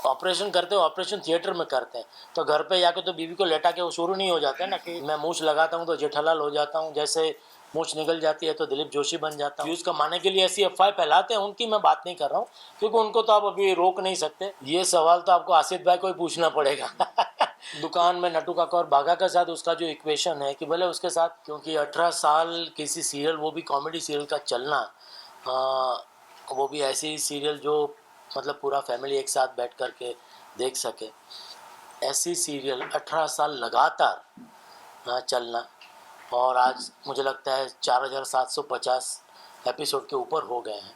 Operation करते हो, operation theatre में करते हैं, तो घर पे जाके तो बीवी को लेटा के वो शुरू नहीं हो जाते हैं ना कि मैं मूछ लगाता हूँ तो जेठालाल हो जाता हूँ, जैसे मूछ निकल जाती है तो दिलीप जोशी बन जाता हूँ। व्यूज कमाने के लिए ऐसी अफवाहें फैलाते हैं, उनकी मैं बात नहीं कर रहा हूँ, क्योंकि उनको तो आप अभी रोक नहीं सकते। ये सवाल तो आपको आसिफ भाई को ही पूछना पड़ेगा। दुकान में नटू काका और बाघा के साथ उसका जो इक्वेशन है कि भले उसके साथ, क्योंकि 18 साल किसी सीरियल, वो भी कॉमेडी सीरियल का चलना, वो भी ऐसी सीरियल जो मतलब पूरा फैमिली एक साथ बैठ कर के देख सके, ऐसी सीरियल 18 साल लगातार चलना, और आज मुझे लगता है 4750 एपिसोड के ऊपर हो गए हैं।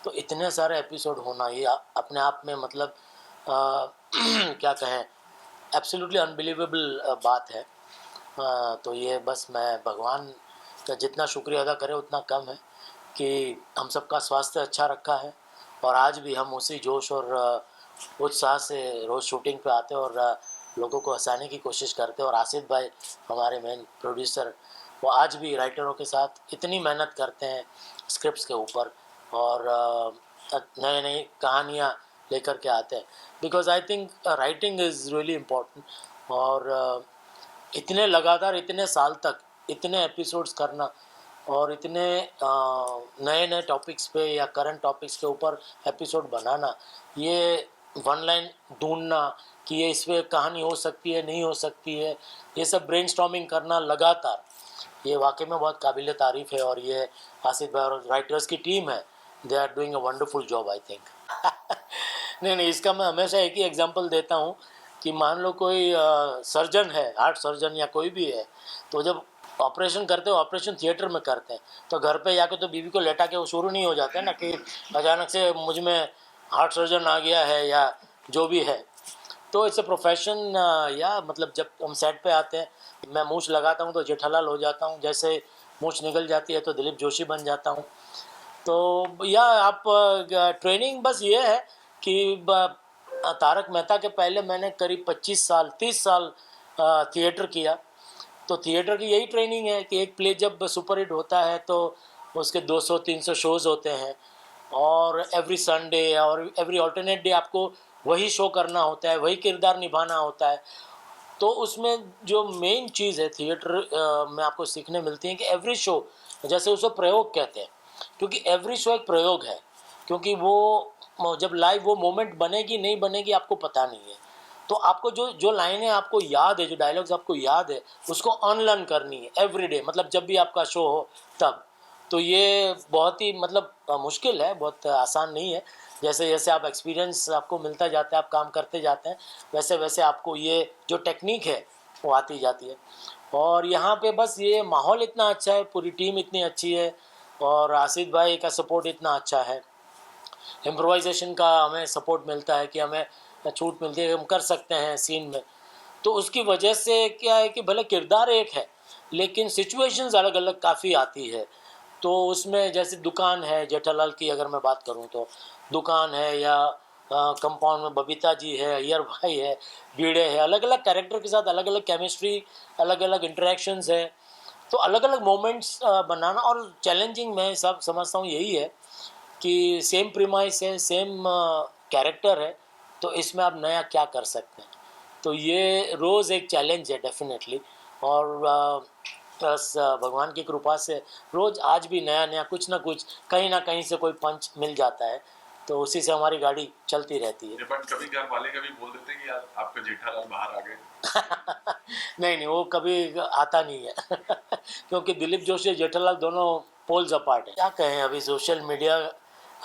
तो इतने सारे एपिसोड होना ये अपने आप में मतलब क्या कहें, एब्सोल्युटली अनबिलीवेबल बात है। तो ये बस मैं भगवान का जितना शुक्रिया अदा करें उतना कम है कि हम सबका स्वास्थ्य अच्छा रखा है, और आज भी हम उसी जोश और उत्साह से रोज़ शूटिंग पे आते हैं और लोगों को हंसाने की कोशिश करते हैं। और आसिफ भाई हमारे मेन प्रोड्यूसर, वो आज भी राइटरों के साथ इतनी मेहनत करते हैं स्क्रिप्ट्स के ऊपर, और नए नई कहानियाँ लेकर के आते हैं, because I think writing is really important. और इतने लगातार इतने साल तक इतने एपिसोड्स करना और इतने नए नए टॉपिक्स पे या करंट टॉपिक्स के ऊपर एपिसोड बनाना, ये वन लाइन ढूंढना कि ये इस पर कहानी हो सकती है नहीं हो सकती है, ये सब ब्रेनस्टॉर्मिंग करना लगातार, ये वाकई में बहुत काबिल तारीफ़ है। और ये आसिफ भाई और राइटर्स की टीम है, they are doing a wonderful job I think. नहीं, इसका मैं हमेशा एक ही एग्जांपल देता हूँ कि मान लो कोई सर्जन है, हार्ट सर्जन या कोई भी है, तो जब ऑपरेशन करते हो, ऑपरेशन थिएटर में करते हैं, तो घर पे जाके तो बीवी को लेटा के वो शुरू नहीं हो जाते हैं ना कि अचानक से मुझ में हार्ट सर्जन आ गया है या जो भी है। तो इट्स अ प्रोफेशन, या मतलब जब हम सेट पे आते हैं, मैं मूछ लगाता हूँ तो जेठालाल हो जाता हूँ, जैसे मूछ निकल जाती है तो दिलीप जोशी बन जाता हूँ। तो या आप ट्रेनिंग बस ये है कि तारक मेहता के पहले मैंने करीब 25 साल 30 साल थिएटर किया। तो थिएटर की यही ट्रेनिंग है कि एक प्ले जब सुपरहिट होता है तो उसके 200-300 शोज़ होते हैं, और एवरी संडे और एवरी अल्टरनेट डे आपको वही शो करना होता है, वही किरदार निभाना होता है। तो उसमें जो मेन चीज़ है थिएटर में आपको सीखने मिलती है कि एवरी शो, जैसे उसे प्रयोग कहते हैं, क्योंकि एवरी शो एक प्रयोग है, क्योंकि वो जब लाइव वो मोमेंट बनेगी नहीं बनेगी आपको पता नहीं है। तो आपको जो जो लाइनें आपको याद है, जो डायलॉग्स आपको याद है, उसको अनलर्न करनी है एवरी डे, मतलब जब भी आपका शो हो तब। तो ये बहुत ही मतलब मुश्किल है, बहुत आसान नहीं है। जैसे जैसे आप एक्सपीरियंस आपको मिलता जाता है, आप काम करते जाते हैं, वैसे वैसे आपको ये जो टेक्निक है वो आती जाती है। और यहाँ पे बस ये माहौल इतना अच्छा है, पूरी टीम इतनी अच्छी है, और आसिफ भाई का सपोर्ट इतना अच्छा है, इम्प्रोवाइजेशन का हमें सपोर्ट मिलता है कि हमें छूट मिलती है, हम कर सकते हैं सीन में। तो उसकी वजह से क्या है कि भले किरदार एक है लेकिन सिचुएशंस अलग अलग काफ़ी आती है। तो उसमें जैसे दुकान है, जेठालाल की अगर मैं बात करूं तो दुकान है, या कंपाउंड में बबीता जी है, अय्यर भाई है, भिड़े है, अलग अलग कैरेक्टर के साथ अलग अलग केमिस्ट्री, अलग अलग इंटरेक्शंस है। तो अलग अलग मोमेंट्स बनाना, और चैलेंजिंग मैं सब समझता हूँ यही है कि सेम प्रीमाइस है, सेम कैरेक्टर है, तो इसमें आप नया क्या कर सकते हैं। तो ये रोज़ एक चैलेंज है डेफिनेटली। और प्लस भगवान की कृपा से रोज़ आज भी नया नया कुछ ना कहीं से कोई पंच मिल जाता है, तो उसी से हमारी गाड़ी चलती रहती है। बट कभी घर वाले कभी बोल देते हैं कि यार आपका जेठालाल बाहर आ गए? नहीं, वो कभी आता नहीं है। क्योंकि दिलीप जोशी और जेठालाल दोनों पोल्स अपार्ट है। क्या कहें, अभी सोशल मीडिया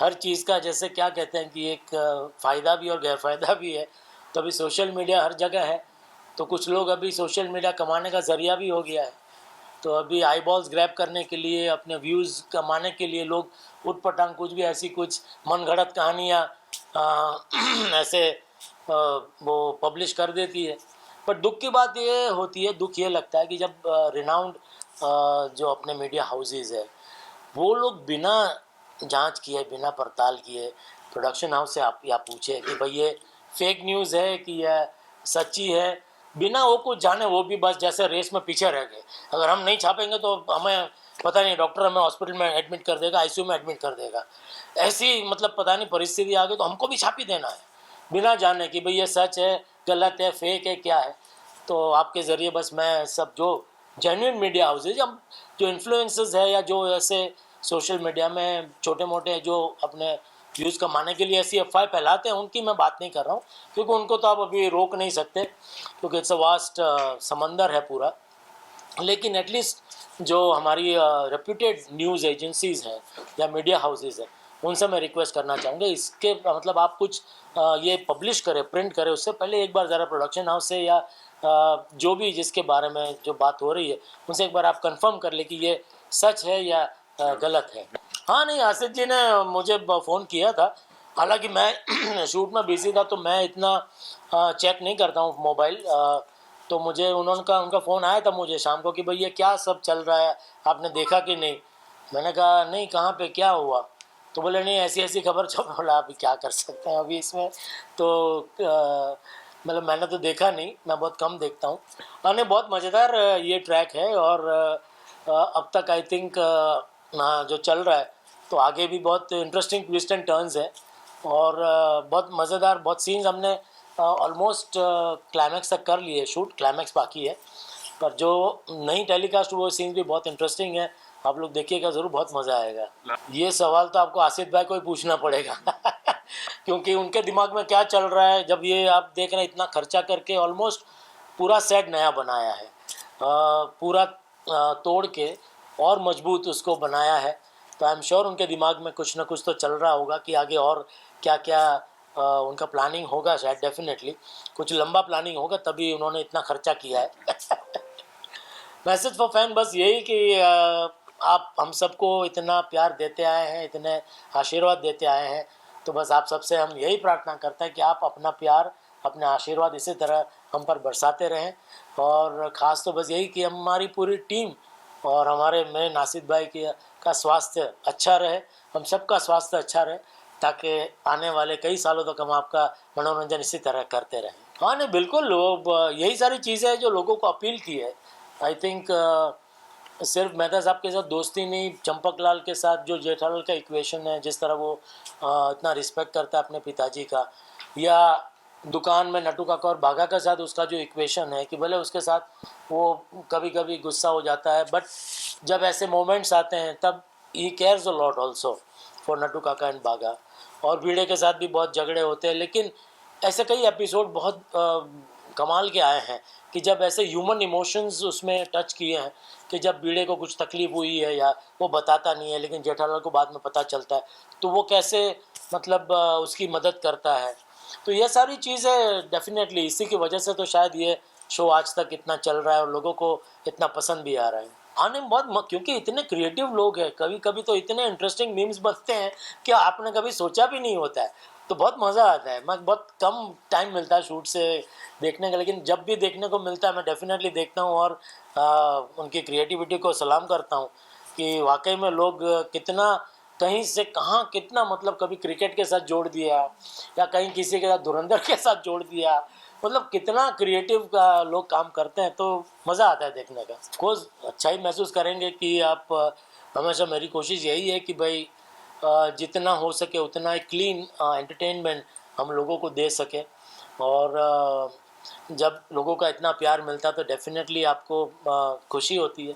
हर चीज़ का, जैसे क्या कहते हैं कि एक फ़ायदा भी और गैरफ़ायदा भी है। तो अभी सोशल मीडिया हर जगह है, तो कुछ लोग अभी सोशल मीडिया कमाने का ज़रिया भी हो गया है। तो अभी आई बॉल्स ग्रैब करने के लिए, अपने व्यूज़ कमाने के लिए लोग उटपटांग कुछ भी ऐसी कुछ मनगढ़ंत कहानियाँ ऐसे वो पब्लिश कर देती है। पर दुख की बात ये होती है, दुख ये लगता है कि जब रिनाउंड जो अपने मीडिया हाउसेस है, वो लोग बिना जांच किए, बिना पड़ताल किए प्रोडक्शन हाउस से आप या पूछे कि भाई ये फेक न्यूज़ है कि यह सच्ची है, बिना वो कुछ जाने वो भी बस जैसे रेस में पीछे रह गए। अगर हम नहीं छापेंगे तो हमें पता नहीं, डॉक्टर हमें हॉस्पिटल में एडमिट कर देगा, आईसीयू में एडमिट कर देगा, ऐसी मतलब पता नहीं परिस्थिति आ गई, तो हमको भी छाप ही देना है। बिना जाने कि भाई ये सच है, गलत है, फेक है, क्या है। तो आपके ज़रिए बस मैं सब जो जेन्युइन मीडिया हाउसेज, जो इन्फ्लुएंसर्स है या जो ऐसे सोशल मीडिया में छोटे मोटे जो अपने व्यूज़ कमाने के लिए ऐसी अफवाहें फैलाते हैं, उनकी मैं बात नहीं कर रहा हूँ, क्योंकि उनको तो आप अभी रोक नहीं सकते, क्योंकि इट्स अ वास्ट समंदर है पूरा। लेकिन एटलीस्ट जो हमारी रेप्यूटेड न्यूज़ एजेंसीज़ हैं या मीडिया हाउसेज हैं, उनसे मैं रिक्वेस्ट करना चाहूँगा, इसके मतलब आप कुछ ये पब्लिश करें, प्रिंट करें, उससे पहले एक बार ज़रा प्रोडक्शन हाउस से या जो भी जिसके बारे में जो बात हो रही है उनसे एक बार आप कंफर्म कर ले कि ये सच है या गलत है। हाँ, नहीं, आसिफ जी ने मुझे फ़ोन किया था, हालांकि मैं शूट में बिज़ी था तो मैं इतना चेक नहीं करता हूँ मोबाइल। तो मुझे उनका फ़ोन आया था मुझे शाम को कि भाई ये क्या सब चल रहा है, आपने देखा कि नहीं। मैंने कहा नहीं, कहाँ पे क्या हुआ। तो बोले नहीं, ऐसी ऐसी खबर छप। बोला अभी क्या कर सकते हैं अभी इसमें। तो मतलब मैंने तो देखा नहीं, मैं बहुत कम देखता हूँ। हाँ, नहीं, बहुत मज़ेदार ये ट्रैक है, और अब तक आई थिंक हाँ जो चल रहा है, तो आगे भी बहुत इंटरेस्टिंग ट्विस्ट एंड टर्न्स है, और बहुत मज़ेदार, बहुत सीन्स हमने ऑलमोस्ट क्लाइमैक्स तक कर लिए, शूट क्लाइमैक्स बाकी है, पर जो नई टेलीकास्ट वो सीन्स भी बहुत इंटरेस्टिंग है। आप लोग देखिएगा ज़रूर, बहुत मज़ा आएगा। ये सवाल तो आपको आसिफ भाई को ही पूछना पड़ेगा क्योंकि उनके दिमाग में क्या चल रहा है। जब ये आप देख रहे हैं इतना खर्चा करके ऑलमोस्ट पूरा सेट नया बनाया है, पूरा तोड़ के और मजबूत उसको बनाया है, तो आई एम श्योर उनके दिमाग में कुछ ना कुछ तो चल रहा होगा कि आगे और क्या क्या उनका प्लानिंग होगा। शायद डेफिनेटली कुछ लंबा प्लानिंग होगा, तभी उन्होंने इतना खर्चा किया है मैसेज फॉर फैन बस यही कि आप हम सबको इतना प्यार देते आए हैं, इतने आशीर्वाद देते आए हैं, तो बस आप सबसे हम यही प्रार्थना करते हैं कि आप अपना प्यार, अपने आशीर्वाद इसी तरह हम पर बरसाते रहें। और ख़ास तो बस यही कि हमारी पूरी टीम और हमारे मेरे नासिर भाई का स्वास्थ्य अच्छा रहे, हम सबका स्वास्थ्य अच्छा रहे, ताकि आने वाले कई सालों तक हम आपका मनोरंजन इसी तरह करते रहें। हाँ, नहीं, बिल्कुल, लोग यही सारी चीज़ें हैं जो लोगों को अपील की है। आई थिंक सिर्फ मेहता साहब के साथ दोस्ती नहीं, चंपक लाल के साथ जो जेठालाल का इक्वेशन है, जिस तरह वो इतना रिस्पेक्ट करता है अपने पिताजी का, या दुकान में नटू काका और बाघा के साथ उसका जो इक्वेशन है कि भले उसके साथ वो कभी कभी गुस्सा हो जाता है, बट जब ऐसे मोमेंट्स आते हैं तब he cares a lot also for Natu काका एंड बाघा। और भिड़े के साथ भी बहुत झगड़े होते हैं, लेकिन ऐसे कई एपिसोड बहुत कमाल के आए हैं कि जब ऐसे ह्यूमन इमोशंस उसमें टच किए हैं कि जब भिड़े को कुछ तकलीफ़ हुई है या वो बताता नहीं है, लेकिन जेठालाल को बाद में पता चलता है, तो वो कैसे मतलब उसकी मदद करता है। तो ये सारी चीज़ें डेफिनेटली इसी की वजह से तो शायद ये शो आज तक इतना चल रहा है और लोगों को इतना पसंद भी आ रहा है। आने में बहुत क्योंकि इतने क्रिएटिव लोग हैं, कभी कभी तो इतने इंटरेस्टिंग मीम्स बनते हैं कि आपने कभी सोचा भी नहीं होता है, तो बहुत मज़ा आता है। मैं बहुत कम टाइम मिलता है शूट से देखने का, लेकिन जब भी देखने को मिलता है मैं डेफिनेटली देखता हूँ, और उनकी क्रिएटिविटी को सलाम करता हूँ कि वाकई में लोग कितना कहीं से कहाँ कितना मतलब कभी क्रिकेट के साथ जोड़ दिया या कहीं किसी के साथ धुरंधर के साथ जोड़ दिया, मतलब कितना क्रिएटिव का लोग काम करते हैं, तो मज़ा आता है देखने का। ऑफकोर्स अच्छा ही महसूस करेंगे कि आप हमेशा मेरी कोशिश यही है कि भाई जितना हो सके उतना एक क्लीन एंटरटेनमेंट हम लोगों को दे सके। और जब लोगों का इतना प्यार मिलता है तो डेफिनेटली आपको खुशी होती है।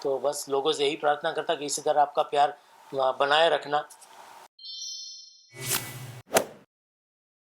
तो बस लोगों से यही प्रार्थना करता कि इसी तरह आपका प्यार बनाए रखना।